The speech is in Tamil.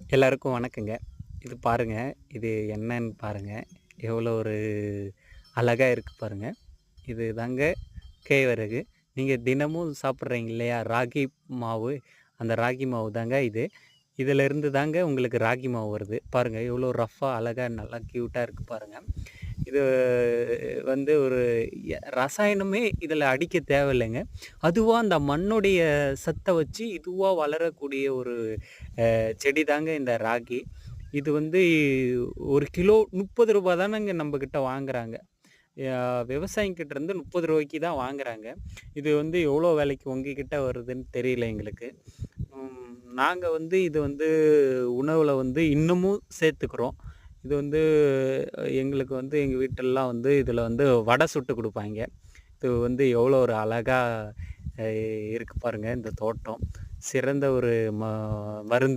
எல்லாருக்கும் வணக்கங்க. இது பாருங்க. இது என்னன்னு பாருங்க. எவ்வளோ ஒரு அழகா இருக்கு பாருங்க. இது தாங்க கேழ்வரகு. நீங்க தினமும் சாப்பிடுறீங்க இல்லையா? ராகி மாவு. அந்த ராகி மாவு தாங்க இது. இதிலிருந்து தாங்க உங்களுக்கு ராகி மாவு வருது. பாருங்க எவ்வளோ ரஃப்பா அழகா நல்லா கியூட்டா இருக்கு பாருங்க. இது வந்து ஒரு ரசாயனமே இதில அடிக்க தேவையில்லைங்க. அதுவா அந்த மண்ணுடைய சத்த வச்சு இதுவா வளரக்கூடிய ஒரு செடி தாங்க இந்த ராகி. இது வந்து 1 கிலோ ரூ. 30 தானங்க நம்பகிட்ட வாங்குறாங்க. விவசாயிங்கிட்ட இருந்து ரூ. 30க்கு தான் வாங்குறாங்க. இது வந்து எவ்வளோ விலைக்கு உங்ககிட்ட வருதுன்னு தெரியல எங்களுக்கு. நாங்க வந்து இது வந்து உணவுல வந்து இன்னமும் சேர்த்துக்கிறோம். இது வந்து எங்களுக்கு வந்து எங்க வீட்லலாம் வந்து இதில வந்து வடை சுட்டு குடுப்பாய்ங்க. இது வந்து எவ்வளோ ஒரு அழகா அ இருக்கு பாருங்க இந்த தோட்டம். சிறந்த ஒரு மருந்து